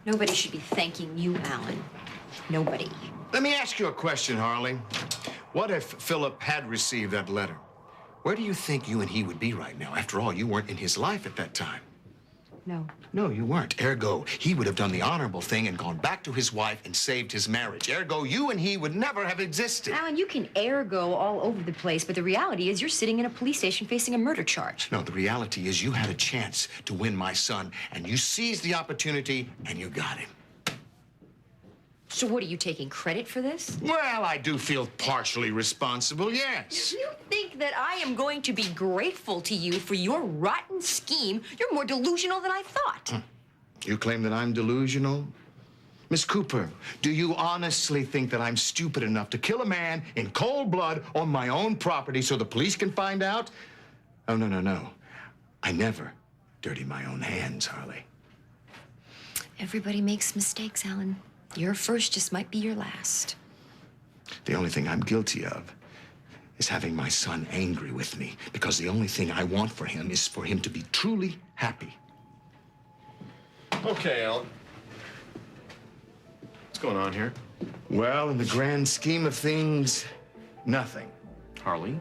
Nobody should be thanking you, Alan. Nobody. Let me ask you a question, Harley. What if Philip had received that letter? Where do you think you and he would be right now? After all, you weren't in his life at that time. No. No, you weren't. Ergo, he would have done the honorable thing and gone back to his wife and saved his marriage. Ergo, you and he would never have existed. Alan, you can ergo all over the place, but the reality is you're sitting in a police station facing a murder charge. No, the reality is you had a chance to win my son, and you seized the opportunity, and you got him. So what, are you taking credit for this? Well, I do feel partially responsible, yes. You think that I am going to be grateful to you for your rotten scheme? You're more delusional than I thought. You claim that I'm delusional? Miss Cooper, do you honestly think that I'm stupid enough to kill a man in cold blood on my own property so the police can find out? Oh, no, no, no. I never dirty my own hands, Harley. Everybody makes mistakes, Alan. Your first just might be your last. The only thing I'm guilty of is having my son angry with me, because the only thing I want for him is for him to be truly happy. Okay, Alan. What's going on here? Well, in the grand scheme of things, nothing. Harley,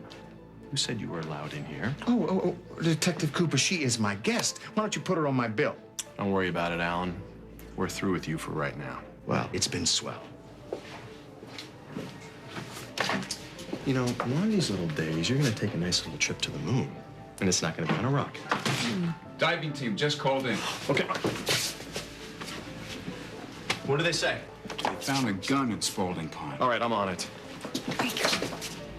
who said you were allowed in here? Oh, Detective Cooper, she is my guest. Why don't you put her on my bill? Don't worry about it, Alan. We're through with you for right now. Well, it's been swell. You know, one of these little days, you're gonna take a nice little trip to the moon. And it's not gonna be on a rocket. Diving team just called in. Okay. What do they say? They found a gun in Spalding Pond. All right, I'm on it.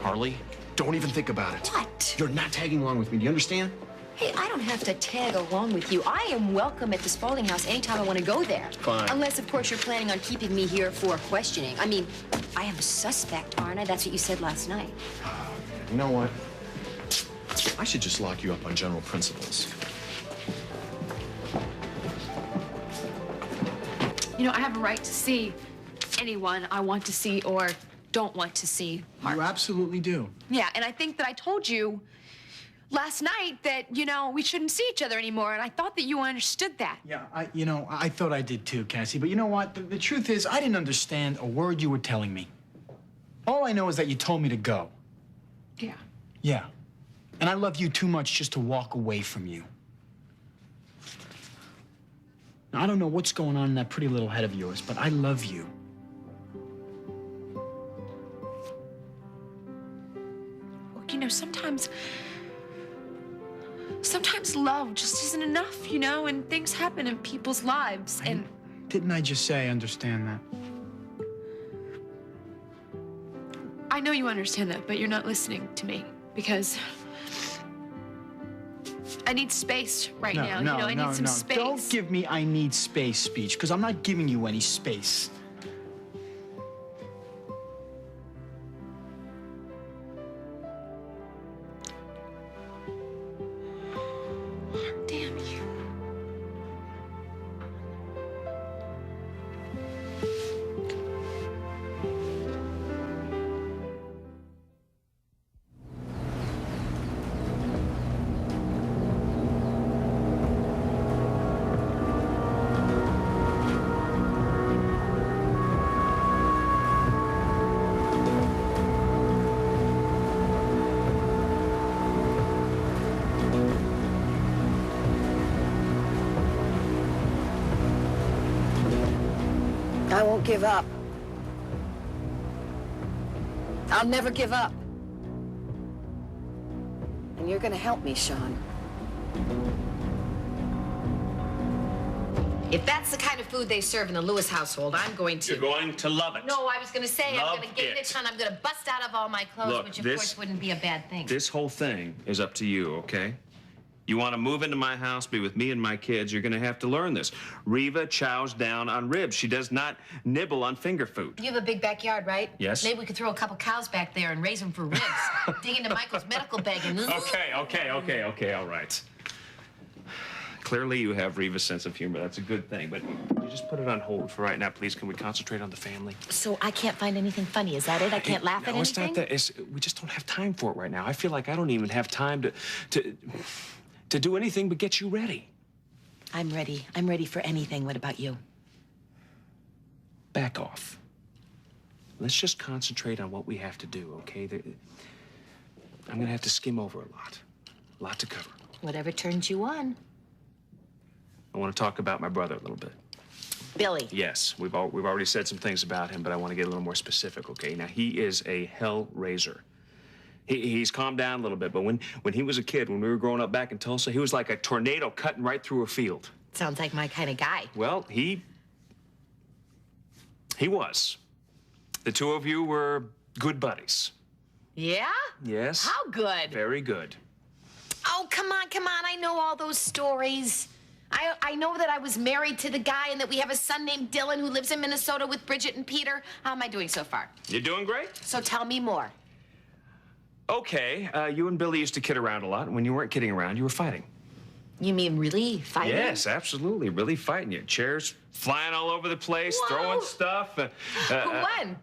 Harley, don't even think about it. What? You're not tagging along with me, do you understand? Hey, I don't have to tag along with you. I am welcome at the Spalding house anytime I want to go there. Fine. Unless, of course, you're planning on keeping me here for questioning. I mean, I am a suspect, aren't I? That's what you said last night. You know what? I should just lock you up on general principles. You know, I have a right to see anyone I want to see or don't want to see. Mark. You absolutely do. Yeah, and I think that I told you last night that, you know, we shouldn't see each other anymore, and I thought that you understood that. Yeah, I thought I did too, Cassie. But you know what? The truth is, I didn't understand a word you were telling me. All I know is that you told me to go. Yeah. Yeah. And I love you too much just to walk away from you. Now, I don't know what's going on in that pretty little head of yours, but I love you. Look, you know, sometimes love just isn't enough, you know, and things happen in people's lives, and... Didn't I just say I understand that? I know you understand that, but you're not listening to me, because I need space right now. You know, I need some space. Don't give me I need space speech, because I'm not giving you any space. Damn you. I won't give up. I'll never give up. And you're gonna help me, Sean. If that's the kind of food they serve in the Lewis household, I'm going to... You're going to love it. No, I was going to say I'm Love going to give it a it. ton. I'm going to bust out of all my clothes, Look, which, of this- course, wouldn't be a bad thing. This whole thing is up to you, okay? You want to move into my house, be with me and my kids, you're going to have to learn this. Reva chows down on ribs. She does not nibble on finger food. You have a big backyard, right? Yes. Maybe we could throw a couple cows back there and raise them for ribs. Dig into Michael's medical bag and... Okay, all right. Clearly you have Reva's sense of humor. That's a good thing, but you just put it on hold for right now, please. Can we concentrate on the family? So I can't find anything funny, is that it? I can't laugh at No, it's anything? not that. We just don't have time for it right now. I feel like I don't even have time to do anything but get you ready. I'm ready. I'm ready for anything. What about you? back off. Let's just concentrate on what we have to do, okay? I'm gonna have to skim over a lot to cover. Whatever turns you on. I want to talk about my brother a little bit. Billy. Yes, we've already said some things about him, but I want to get a little more specific, okay? Now, he is a hell raiser. He's calmed down a little bit, but when he was a kid, when we were growing up back in Tulsa, he was like a tornado cutting right through a field. Sounds like my kind of guy. Well, he was. The two of you were good buddies. Yeah? Yes. How good? Very good. Oh, come on, come on. I know all those stories. I know that I was married to the guy and that we have a son named Dylan who lives in Minnesota with Bridget and Peter. How am I doing so far? You're doing great. So tell me more. Okay, you and Billy used to kid around a lot, and when you weren't kidding around, you were fighting. You mean really fighting? Yes, absolutely. Really fighting. You chairs flying all over the place, Whoa. throwing stuff. Who won?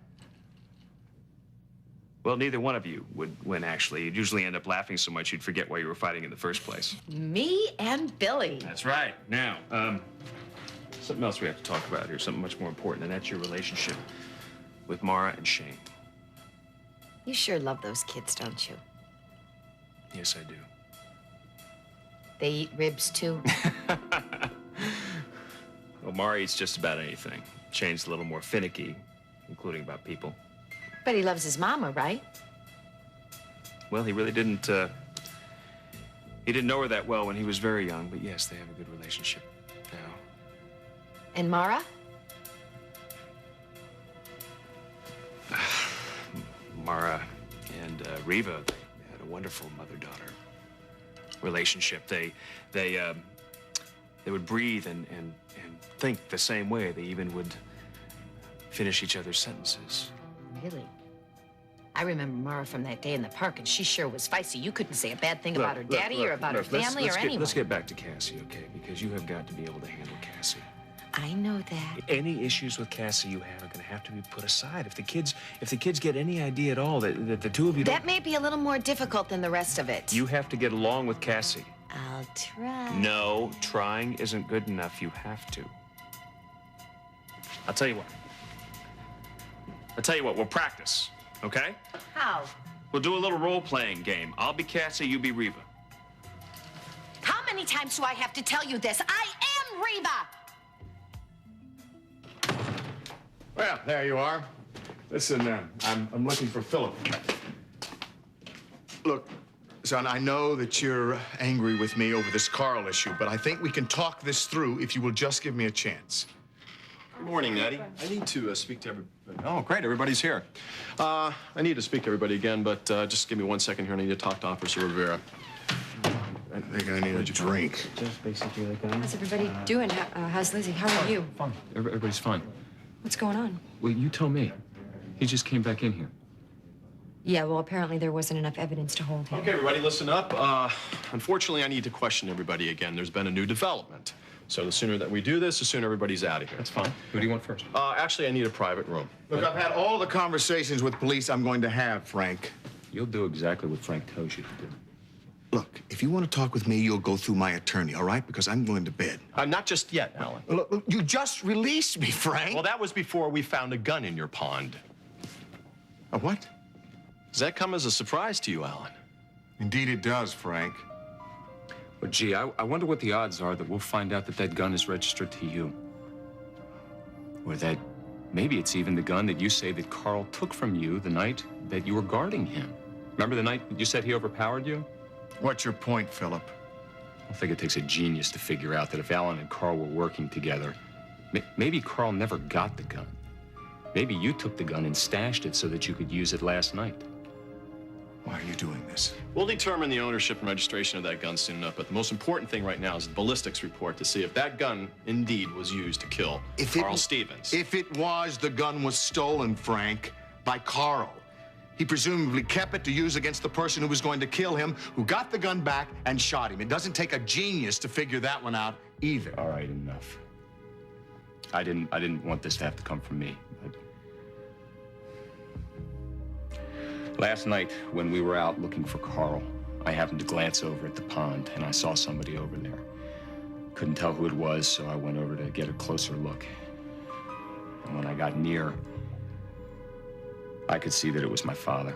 Well, neither one of you would win, actually. You'd usually end up laughing so much you'd forget why you were fighting in the first place. Me and Billy. That's right. Now, something else we have to talk about here, something much more important, and that's your relationship with Mara and Shane. You sure love those kids, don't you? Yes, I do. They eat ribs, too? Well, Mara eats just about anything. Shane's a little more finicky, including about people. But he loves his mama, right? Well, he really didn't, he didn't know her that well when he was very young, but yes, they have a good relationship now. And Mara? Mara and Reva had a wonderful mother-daughter relationship. They would breathe and think the same way. They even would finish each other's sentences. Really? I remember Mara from that day in the park, and she sure was feisty. You couldn't say a bad thing about her daddy or about her family or anyone. Let's get back to Cassie, okay? Because you have got to be able to handle Cassie. I know that. Any issues with Cassie you have are going to have to be put aside. If the kids get any idea at all that the two of you That may be a little more difficult than the rest of it. You have to get along with Cassie. I'll try. No, trying isn't good enough. You have to. I'll tell you what. We'll practice, okay? How? We'll do a little role-playing game. I'll be Cassie, you be Reva. How many times do I have to tell you this? I am Reva! Well, there you are. Listen, I'm looking for Philip. Look, son, I know that you're angry with me over this Carl issue, but I think we can talk this through if you will just give me a chance. Good morning, Natty. I need to speak to everybody. Oh, great, everybody's here. I need to speak to everybody again, but just give me 1 second here. I need to talk to Officer Rivera. I think I need a drink. Just basically like that. How's everybody doing? How's Lizzie? How are you? Fine. Everybody's fine. What's going on? Well, you tell me. He just came back in here. Yeah, well, apparently there wasn't enough evidence to hold him. Okay, everybody, listen up. Unfortunately, I need to question everybody again. There's been a new development. So the sooner that we do this, the sooner everybody's out of here. That's fine. Who do you want first? Actually, I need a private room. Look, I've had all the conversations with police I'm going to have, Frank. You'll do exactly what Frank tells you to do. Look, if you want to talk with me, you'll go through my attorney, all right? Because I'm going to bed. Not just yet, Alan. Look, you just released me, Frank. Well, that was before we found a gun in your pond. A what? Does that come as a surprise to you, Alan? Indeed it does, Frank. But gee, I wonder what the odds are that we'll find out that that gun is registered to you. Or that maybe it's even the gun that you say that Carl took from you the night that you were guarding him. Remember the night you said he overpowered you? What's your point, Philip? I think it takes a genius to figure out that if Alan and Carl were working together, maybe Carl never got the gun. Maybe you took the gun and stashed it so that you could use it last night. Why are you doing this? We'll determine the ownership and registration of that gun soon enough, but the most important thing right now is the ballistics report to see if that gun indeed was used to kill Carl Stevens. If it was, the gun was stolen, Frank, by Carl. He presumably kept it to use against the person who was going to kill him, who got the gun back and shot him. It doesn't take a genius to figure that one out either. All right, enough. I didn't want this to have to come from me. But last night, when we were out looking for Carl, I happened to glance over at the pond, and I saw somebody over there. Couldn't tell who it was, so I went over to get a closer look. And when I got near, I could see that it was my father.